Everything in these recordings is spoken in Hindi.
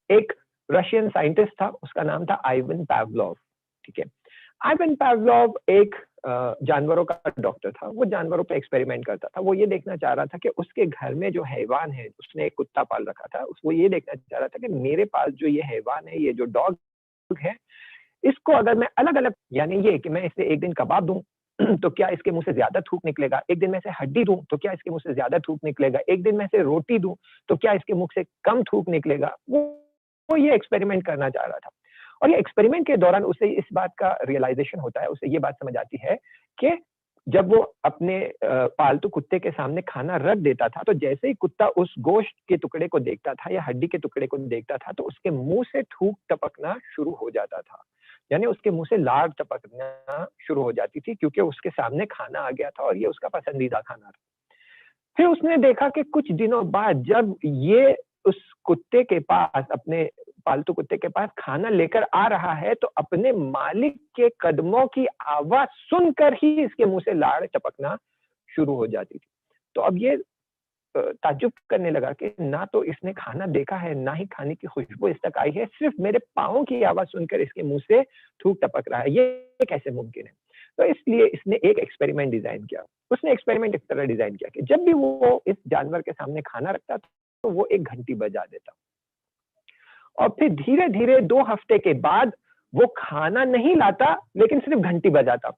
एक रशियन साइंटिस्ट था, उसका नाम था आइवन पावलोव। ठीक है, आइवन पावलोव एक जानवरों का डॉक्टर था। वो जानवरों पे एक्सपेरिमेंट करता था। वो ये देखना चाह रहा था कि उसके घर में जो हैवान है, उसने एक कुत्ता पाल रखा था, वो ये देखना चाह रहा था कि मेरे पास जो ये हैवान है, ये जो डॉग है, इसको अगर मैं अलग अलग, यानी ये कि मैं इसे एक दिन कबाब दूं तो क्या इसके मुंह से ज्यादा थूक निकलेगा, एक दिन मैं इसे हड्डी दूं तो क्या इसके मुंह से ज्यादा थूक निकलेगा, एक दिन मैं इसे रोटी दूं तो क्या इसके मुंह से कम थूक निकलेगा। वो ये एक्सपेरिमेंट करना चाह रहा था। और ये एक्सपेरिमेंट के दौरान उसे इस बात का रियलाइजेशन होता है, उसे ये बात समझ आती है कि जब वो अपने पालतू कुत्ते के सामने खाना रख देता था, तो जैसे ही कुत्ता उस गोश्त के टुकड़े को देखता था या हड्डी के टुकड़े को देखता था, तो उसके मुंह से थूक टपकना शुरू हो जाता था। यानी उसके मुंह से लार टपकना शुरू हो जाती थी, क्योंकि उसके सामने खाना आ गया था और ये उसका पसंदीदा खाना था। फिर उसने देखा कि कुछ दिनों बाद जब ये उस कुत्ते के पास, अपने पालतू कुत्ते के पास खाना लेकर आ रहा है, तो अपने मालिक के कदमों की आवाज सुनकर ही इसके मुंह से लार टपकना शुरू हो जाती थी। तो अब ये ताज्जुब करने लगा कि ना तो इसने खाना देखा है, ना ही खाने की खुशबू इस तक आई है, सिर्फ मेरे पाँव की आवाज सुनकर इसके मुंह से थूक टपक रहा है, ये कैसे मुमकिन है। तो इसलिए इसने एक एक्सपेरिमेंट डिजाइन किया। उसने एक्सपेरिमेंट इस तरह डिजाइन किया कि जब भी वो इस जानवर के सामने खाना रखता, तो वो एक घंटी बजा देता, और फिर धीरे धीरे 2 हफ्ते के बाद वो खाना नहीं लाता, लेकिन सिर्फ घंटी बजाता,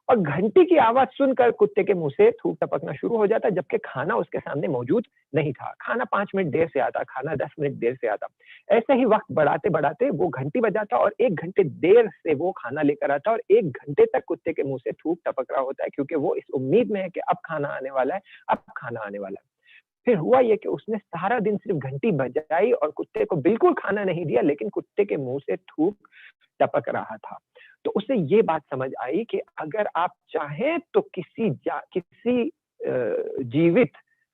और घंटी की आवाज सुनकर कुत्ते के मुंह से थूक टपकना शुरू हो जाता, जबकि खाना उसके सामने मौजूद नहीं था। खाना 5 मिनट देर से आता, खाना 10 मिनट देर से आता। ऐसे ही वक्त बढ़ाते बढ़ाते वो घंटी बजाता और 1 घंटे देर से वो खाना लेकर आता, और 1 घंटे तक कुत्ते के मुंह से थूक टपक रहा होता है, क्योंकि वो इस उम्मीद में है कि अब खाना आने वाला है, अब खाना आने वाला है। फिर हुआ ये कि उसने सारा दिन सिर्फ घंटी बजाई और कुत्ते को बिल्कुल खाना नहीं दिया, लेकिन कुत्ते के मुंह से थूक टपक रहा था। तो उसे ये बात समझ आई कि अगर आप चाहें तो किसी जीवित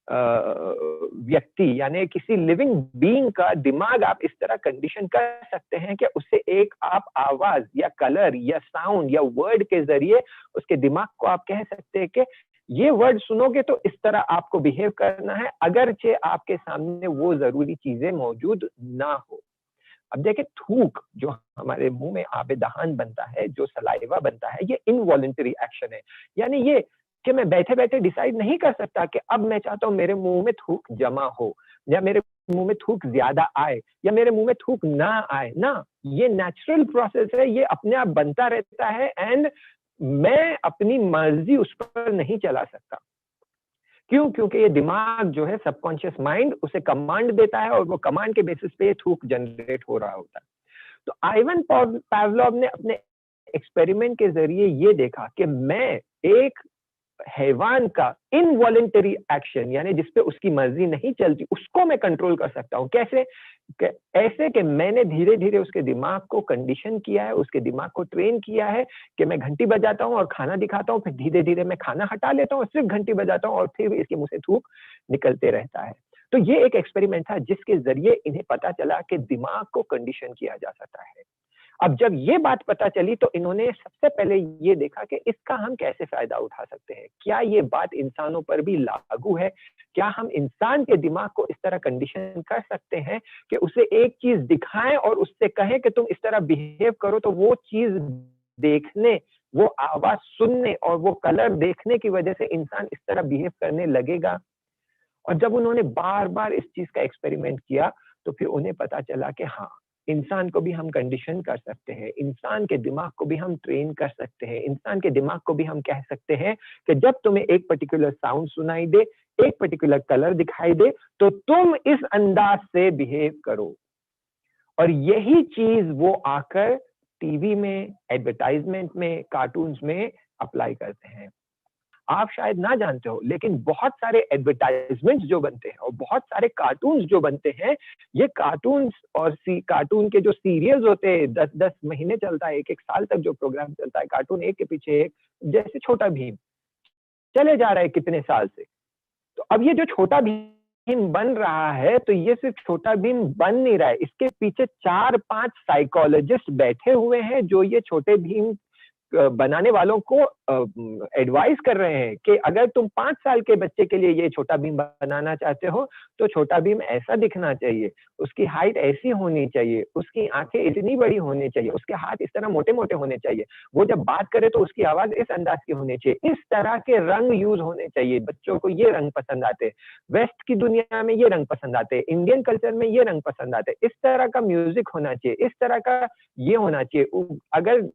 व्यक्ति, यानी किसी लिविंग बीइंग का दिमाग आप इस तरह कंडीशन कर सकते हैं कि उसे एक आप आवाज या कलर या साउंड या वर्ड के जरिए उसके दिमाग को आप कह सकते हैं कि ये वर्ड सुनोगे तो इस तरह आपको बिहेव करना है, अगरचे आपके सामने वो जरूरी चीजें मौजूद ना हो। अब देखिए, थूक जो हमारे मुंह में आबे दहान बनता है, जो सलाइवा बनता है, ये इनवॉलंटरी एक्शन है। यानी ये कि मैं बैठे बैठे डिसाइड नहीं कर सकता कि अब मैं चाहता हूं मेरे मुंह में थूक जमा हो, या मेरे मुंह में थूक ज्यादा आए, या मेरे मुंह में थूक ना आए। ना, ये नेचुरल प्रोसेस है, ये अपने आप बनता रहता है, एंड मैं अपनी मर्जी उस पर नहीं चला सकता। क्यों? क्योंकि ये दिमाग जो है, सबकॉन्शियस माइंड उसे कमांड देता है, और वो कमांड के बेसिस पे थूक जनरेट हो रहा होता है। तो आइवन पावलोव ने अपने एक्सपेरिमेंट के जरिए ये देखा कि मैं एक हैवान का इनवॉलेंटरी एक्शन, यानी जिसपे उसकी मर्जी नहीं चलती, उसको मैं कंट्रोल कर सकता हूं। कैसे? ऐसे कि मैंने धीरे धीरे उसके दिमाग को कंडीशन किया है, उसके दिमाग को ट्रेन किया है कि मैं घंटी बजाता हूं और खाना दिखाता हूं, फिर धीरे धीरे मैं खाना हटा लेता हूं और सिर्फ घंटी बजाता हूं, और फिर इसके मुंह से थूक निकलते रहता है। तो ये एक एक्सपेरिमेंट था जिसके जरिए इन्हें पता चला कि दिमाग को कंडीशन किया जा सकता है। अब जब ये बात पता चली, तो इन्होंने सबसे पहले ये देखा कि इसका हम कैसे फायदा उठा सकते हैं। क्या ये बात इंसानों पर भी लागू है? क्या हम इंसान के दिमाग को इस तरह कंडीशन कर सकते हैं कि उसे एक चीज दिखाएं और उससे कहें कि तुम इस तरह बिहेव करो, तो वो चीज देखने, वो आवाज सुनने और वो कलर देखने की वजह से इंसान इस तरह बिहेव करने लगेगा। और जब उन्होंने बार बार इस चीज का एक्सपेरिमेंट किया, तो फिर उन्हें पता चला कि हाँ, इंसान को भी हम कंडीशन कर सकते हैं, इंसान के दिमाग को भी हम ट्रेन कर सकते हैं, इंसान के दिमाग को भी हम कह सकते हैं कि जब तुम्हें एक पर्टिकुलर साउंड सुनाई दे, एक पर्टिकुलर कलर दिखाई दे, तो तुम इस अंदाज से बिहेव करो। और यही चीज वो आकर टीवी में, एडवर्टाइजमेंट में, कार्टून्स में अप्लाई करते हैं। आप शायद ना जानते हो, लेकिन बहुत सारे एडवर्टाइजमेंट्स जो बनते हैं और बहुत सारे कार्टून्स जो बनते हैं, ये कार्टून्स और कार्टून के जो सीरियल्स होते हैं, 10-10 महीने चलता है, 1-1 साल तक जो प्रोग्राम चलता है, कार्टून एक के पीछे एक, जैसे छोटा भीम चले जा रहा है कितने साल से। तो अब ये जो छोटा भीम बन रहा है, तो ये सिर्फ छोटा भीम बन नहीं रहा है, इसके पीछे 4-5 साइकोलॉजिस्ट बैठे हुए हैं जो ये छोटे भीम बनाने वालों को एडवाइस कर रहे हैं कि अगर तुम 5 साल के बच्चे के लिए ये छोटा भीम बनाना चाहते हो, तो छोटा भीम ऐसा दिखना चाहिए, उसकी हाइट ऐसी होनी चाहिए, उसकी आंखें इतनी बड़ी होनी चाहिए, उसके हाथ इस तरह मोटे-मोटे होने चाहिए, वो जब बात करे तो उसकी आवाज़ इस अंदाज़ की होनी चाहिए, इस तरह के रंग यूज़ होने चाहिए, बच्चों को ये रंग पसंद आते हैं, वेस्ट की दुनिया में ये रंग पसंद आते हैं, इंडियन कल्चर में ये रंग पसंद आते हैं, इस तरह का म्यूज़िक होना चाहिए, इस तरह का ये होना चाहिए। अगर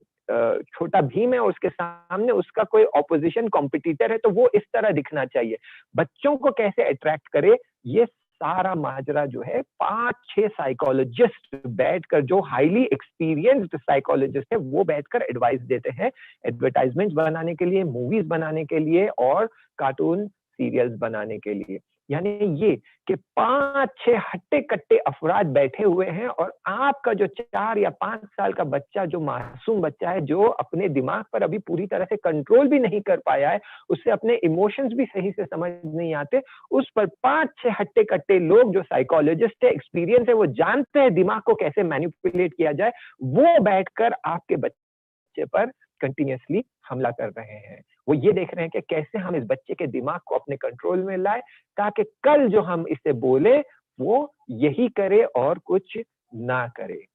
छोटा भीम है और उसके सामने उसका कोई ऑपोजिशन कॉम्पिटिटर है, तो वो इस तरह दिखना चाहिए। बच्चों को कैसे अट्रैक्ट करे, ये सारा माजरा जो है 5-6 साइकोलॉजिस्ट बैठकर, जो हाईली एक्सपीरियंस्ड साइकोलॉजिस्ट है, वो बैठकर एडवाइस देते हैं एडवर्टाइजमेंट्स बनाने के लिए, मूवीज बनाने के लिए और कार्टून सीरियल्स बनाने के लिए। यानी ये कि 5-6 हट्टे-कट्टे अफराद बैठे हुए हैं और आपका जो 4 या 5 साल का बच्चा, जो मासूम बच्चा है, जो अपने दिमाग पर अभी पूरी तरह से कंट्रोल भी नहीं कर पाया है, उससे अपने इमोशंस भी सही से समझ नहीं आते, उस पर 5-6 हट्टे-कट्टे लोग जो साइकोलॉजिस्ट है, एक्सपीरियंस है, वो जानते हैं दिमाग को कैसे मैनिपुलेट किया जाए, वो बैठकर आपके बच्चे पर कंटिन्यूअसली हमला कर रहे हैं। वो ये देख रहे हैं कि कैसे हम इस बच्चे के दिमाग को अपने कंट्रोल में लाएँ, ताकि कल जो हम इसे बोले, वो यही करे और कुछ ना करे।